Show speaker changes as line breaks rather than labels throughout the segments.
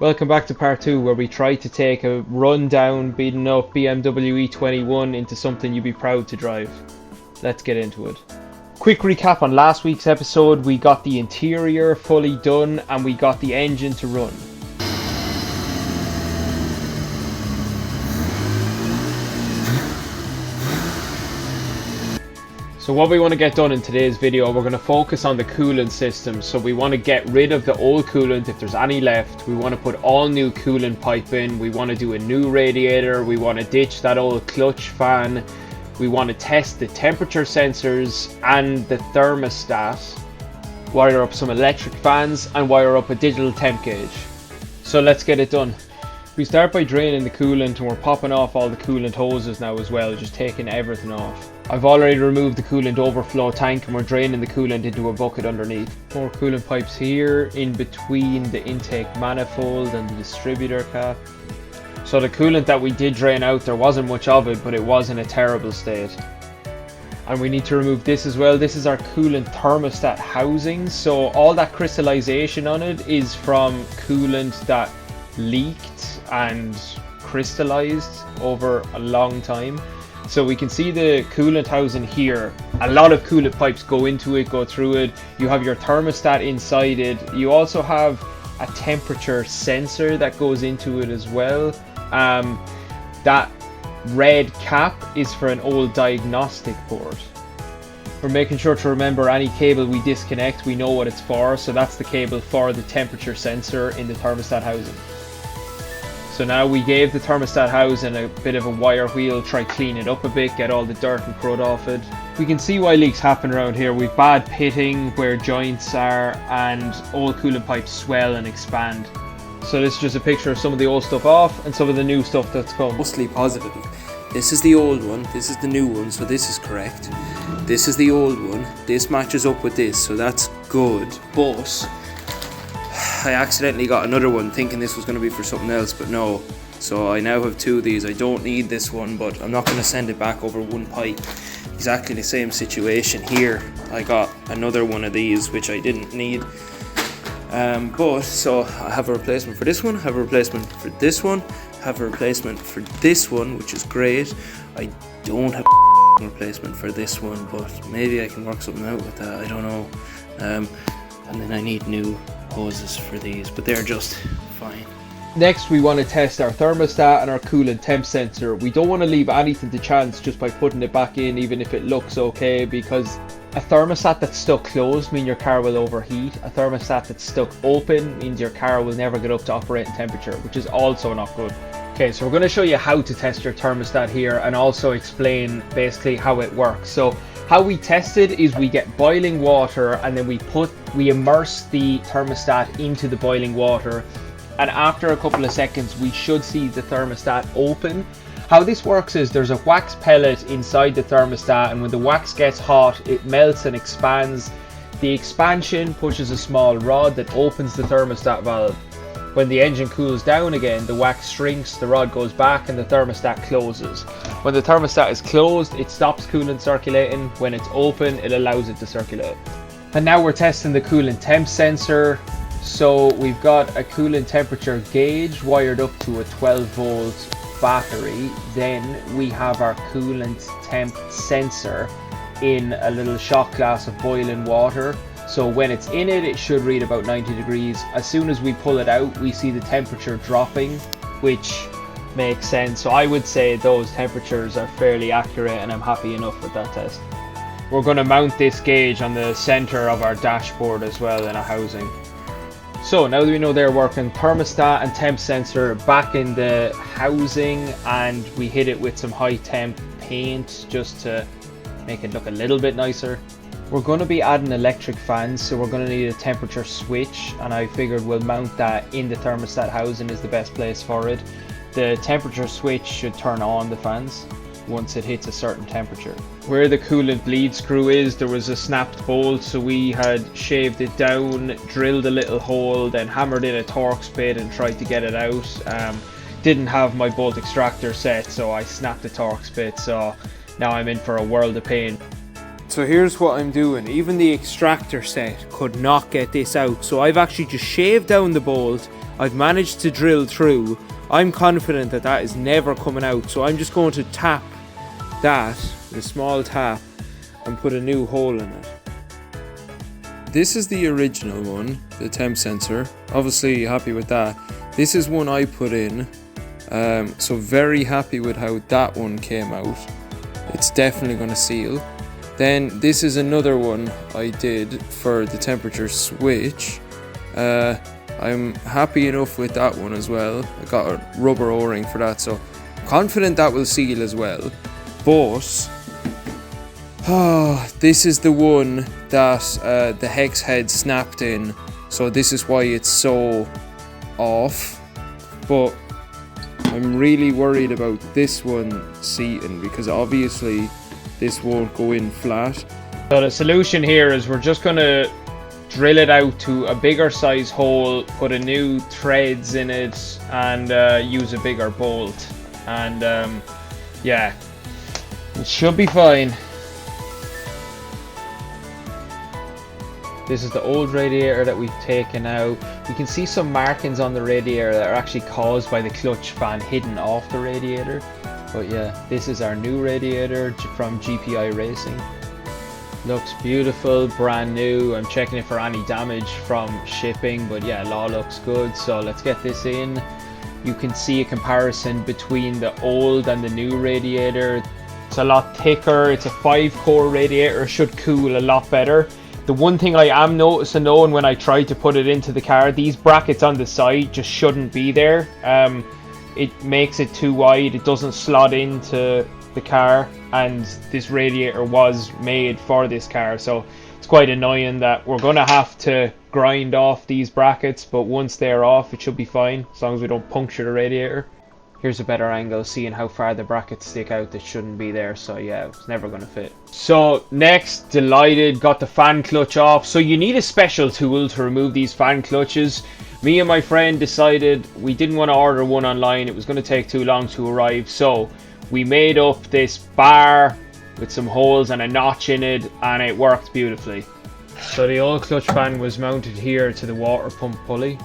Welcome back to part 2, where we try to take a run-down, beaten up BMW E21 into something you'd be proud to drive. Let's get into it. Quick recap on last week's episode: we got the interior fully done and we got the engine to run. So what we want to get done in today's video, we're going to focus on the coolant system. So we want to get rid of the old coolant if there's any left. We want to put all new coolant pipe in. We want to do a new radiator. We want to ditch that old clutch fan. We want to test the temperature sensors and the thermostat. Wire up some electric fans and wire up a digital temp gauge. So let's get it done. We start by draining the coolant, and we're popping off all the coolant hoses now as well, just taking everything off. I've already removed the coolant overflow tank and we're draining the coolant into a bucket underneath. More coolant pipes here in between the intake manifold and the distributor cap. So the coolant that we did drain out, there wasn't much of it, but it was in a terrible state. And we need to remove this as well. This is our coolant thermostat housing. So all that crystallization on it is from coolant that leaked and crystallized over a long time. So we can see the coolant housing here. A lot of coolant pipes go into it, go through it. You have your thermostat inside it. You also have a temperature sensor that goes into it as well. That red cap is for an old diagnostic port. We're making sure to remember any cable we disconnect, we know what it's for. So that's the cable for the temperature sensor in the thermostat housing. So now we gave the thermostat housing a bit of a wire wheel, try clean it up a bit, get all the dirt and crud off it. We can see why leaks happen around here. We've bad pitting where joints are, and old coolant pipes swell and expand. So this is just a picture of some of the old stuff off and some of the new stuff that's come.
Mostly positive. This is the old one, this is the new one, so this is correct. This is the old one, this matches up with this, so that's good. But I accidentally got another one thinking this was going to be for something else, but no. So I now have two of these. I don't need this one, but I'm not going to send it back over one pipe. Exactly the same situation here. I got another one of these which I didn't need. But so I have a replacement for this one, have a replacement for this one, have a replacement for this one, which is great. I don't have a replacement for this one, but maybe I can work something out with that, I don't know. And then I need new hoses for these, but they're just fine.
Next, we want to test our thermostat and our coolant temp sensor. We don't want to leave anything to chance just by putting it back in, even if it looks okay, because a thermostat that's stuck closed means your car will overheat. A thermostat that's stuck open means your car will never get up to operating temperature, which is also not good. Okay, so we're going to show you how to test your thermostat here and also explain basically how it works. So how we test it is we get boiling water and then we immerse the thermostat into the boiling water, and after a couple of seconds we should see the thermostat open. How this works is there's a wax pellet inside the thermostat, and when the wax gets hot it melts and expands. The expansion pushes a small rod that opens the thermostat valve. When the engine cools down again, the wax shrinks, the rod goes back and the thermostat closes. When the thermostat is closed, it stops coolant circulating. When it's open, it allows it to circulate. And now we're testing the coolant temp sensor. So we've got a coolant temperature gauge wired up to a 12 volt battery. Then we have our coolant temp sensor in a little shot glass of boiling water. So when it's in it, it should read about 90 degrees. As soon as we pull it out, we see the temperature dropping, which makes sense. So I would say those temperatures are fairly accurate, and I'm happy enough with that test. We're going to mount this gauge on the center of our dashboard as well in a housing. So now that we know they're working, thermostat and temp sensor back in the housing, and we hit it with some high temp paint just to make it look a little bit nicer. We're going to be adding electric fans, so we're going to need a temperature switch, and I figured we'll mount that in the thermostat housing is the best place for it. The temperature switch should turn on the fans once it hits a certain temperature. Where the coolant bleed screw is, there was a snapped bolt, so we had shaved it down, drilled a little hole, then hammered in a Torx bit and tried to get it out. Didn't have my bolt extractor set, so I snapped the Torx bit, so now I'm in for a world of pain. So here's what I'm doing. Even the extractor set could not get this out. So I've actually just shaved down the bolt
I've managed to drill through. I'm confident that that is never coming out, so I'm just going to tap that with a small tap and put a new hole in it. This is the original one, the temp sensor. Obviously happy with that. This is one I put in, so very happy with how that one came out. It's definitely going to seal. Then this is another one I did for the temperature switch. I'm happy enough with that one as well. I got a rubber o-ring for that, so confident that will seal as well. But this is the one that the hex head snapped in, so this is why it's so off. But I'm really worried about this one seating, because obviously this won't go in flat.
So the solution here is we're just going to drill it out to a bigger size hole, put a new threads in it, and use a bigger bolt. And yeah, it should be fine. This is the old radiator that we've taken out. You can see some markings on the radiator that are actually caused by the clutch fan hidden off the radiator. But yeah, this is our new radiator from GPI Racing. Looks beautiful, brand new. I'm checking it for any damage from shipping, but yeah, it all looks good. So let's get this in. You can see a comparison between the old and the new radiator. It's a lot thicker. It's a 5-core radiator, should cool a lot better. The one thing I am noticing though, and when I try to put it into the car, these brackets on the side just shouldn't be there. It makes it too wide. It doesn't slot into the car, and this radiator was made for this car, so it's quite annoying that we're gonna have to grind off these brackets, but once they're off it should be fine as long as we don't puncture the radiator. Here's a better angle seeing how far the brackets stick out that shouldn't be there, so yeah, it's never gonna fit. So next, delighted, got the fan clutch off. So you need a special tool to remove these fan clutches. Me and my friend decided we didn't want to order one online, it was going to take too long to arrive, so we made up this bar with some holes and a notch in it, and it worked beautifully. So the old clutch fan was mounted here to the water pump pulley.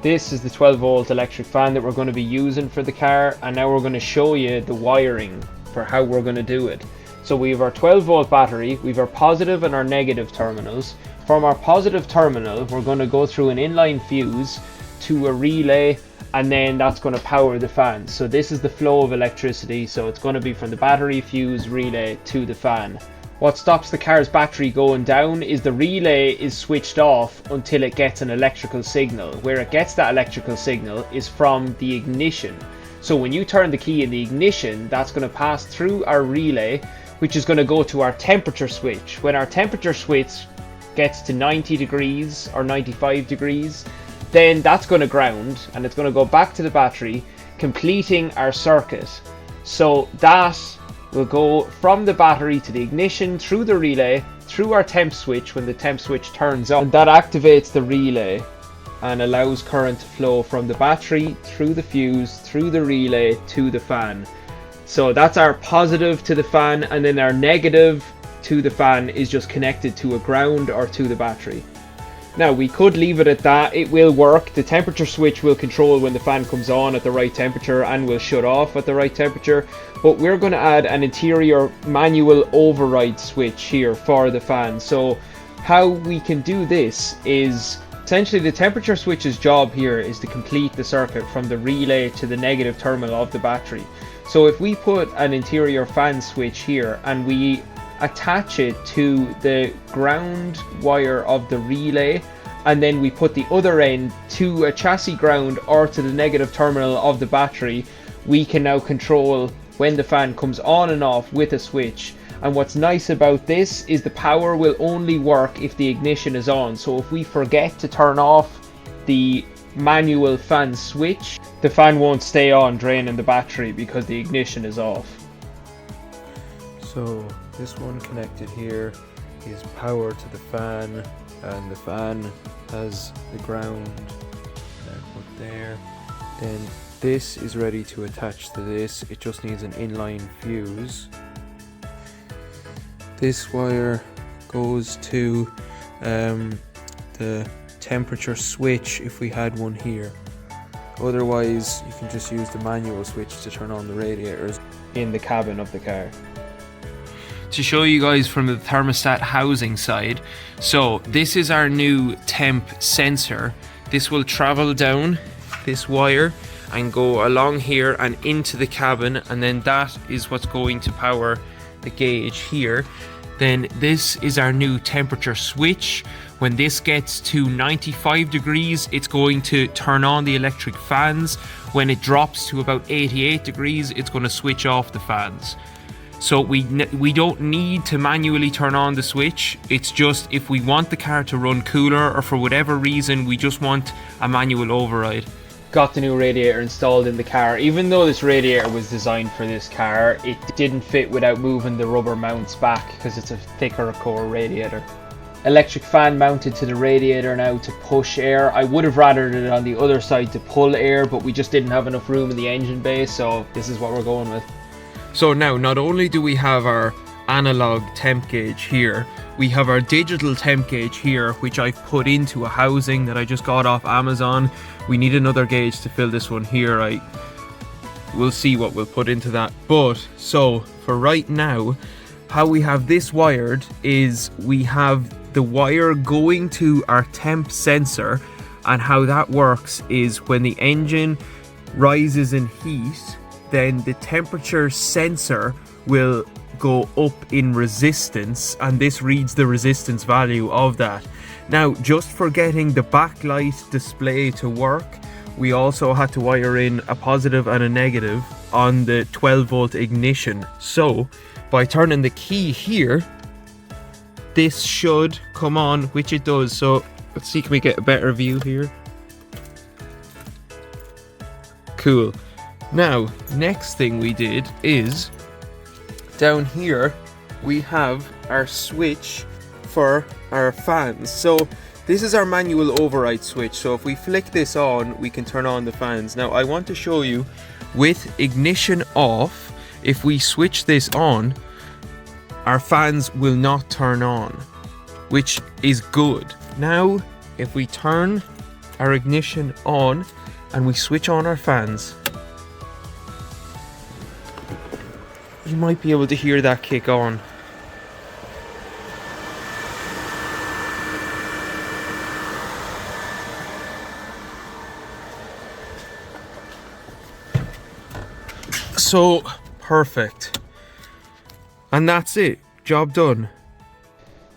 This is the 12-volt electric fan that we're going to be using for the car, and now we're going to show you the wiring for how we're going to do it. So we have our 12-volt battery, we have our positive and our negative terminals. From our positive terminal, we're going to go through an inline fuse to a relay, and then that's going to power the fan. So this is the flow of electricity, so it's going to be from the battery, fuse, relay to the fan. What stops the car's battery going down is the relay is switched off until it gets an electrical signal. Where it gets that electrical signal is from the ignition. So when you turn the key in the ignition, that's going to pass through our relay, which is going to go to our temperature switch. When our temperature switch gets to 90 degrees or 95 degrees, then that's going to ground and it's going to go back to the battery, completing our circuit. So that will go from the battery to the ignition, through the relay, through our temp switch when the temp switch turns on. And that activates the relay and allows current to flow from the battery, through the fuse, through the relay to the fan. So that's our positive to the fan, and then our negative to the fan is just connected to a ground or to the battery. Now we could leave it at that, it will work. The temperature switch will control when the fan comes on at the right temperature and will shut off at the right temperature, but we're going to add an interior manual override switch here for the fan. So how we can do this is essentially the temperature switch's job here is to complete the circuit from the relay to the negative terminal of the battery. So if we put an interior fan switch here and we attach it to the ground wire of the relay, and then we put the other end to a chassis ground or to the negative terminal of the battery, we can now control when the fan comes on and off with a switch. And what's nice about this is the power will only work if the ignition is on. So if we forget to turn off the manual fan switch, the fan won't stay on, draining the battery because the ignition is off.
So this one connected here is power to the fan, and the fan has the ground put there. Then this is ready to attach to this, it just needs an inline fuse. This wire goes to the temperature switch if we had one here. Otherwise, you can just use the manual switch to turn on the radiators
in the cabin of the car.
To show you guys from the thermostat housing side, so this is our new temp sensor. This will travel down this wire and go along here and into the cabin, and then that is what's going to power the gauge here. Then this is our new temperature switch. When this gets to 95 degrees, it's going to turn on the electric fans. When it drops to about 88 degrees, it's going to switch off the fans. So we don't need to manually turn on the switch. It's just if we want the car to run cooler, or for whatever reason we just want a manual override.
Got the new radiator installed in the car. Even though this radiator was designed for this car, it didn't fit without moving the rubber mounts back because it's a thicker core radiator. Electric fan mounted to the radiator now to push air. I would have rathered it on the other side to pull air, but we just didn't have enough room in the engine bay, so this is what we're going with.
So now, not only do we have our analog temp gauge here, we have our digital temp gauge here, which I've put into a housing that I just got off Amazon. We need another gauge to fill this one here. We'll see what we'll put into that. But so for right now, how we have this wired is we have the wire going to our temp sensor, and how that works is when the engine rises in heat, then the temperature sensor will go up in resistance, and this reads the resistance value of that. Now, just for getting the backlight display to work, we also had to wire in a positive and a negative on the 12-volt ignition. So by turning the key here, this should come on, which it does. So let's see, can we get a better view here? Cool. Now, next thing we did is down here we have our switch for our fans. So this is our manual override switch. So if we flick this on, we can turn on the fans. Now I want to show you with ignition off, if we switch this on, our fans will not turn on, which is good. Now if we turn our ignition on and we switch on our fans, you might be able to hear that kick on. So perfect. And that's it. Job done.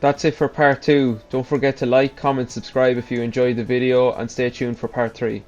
That's it for part 2. Don't forget to like, comment, subscribe if you enjoyed the video, and stay tuned for part 3.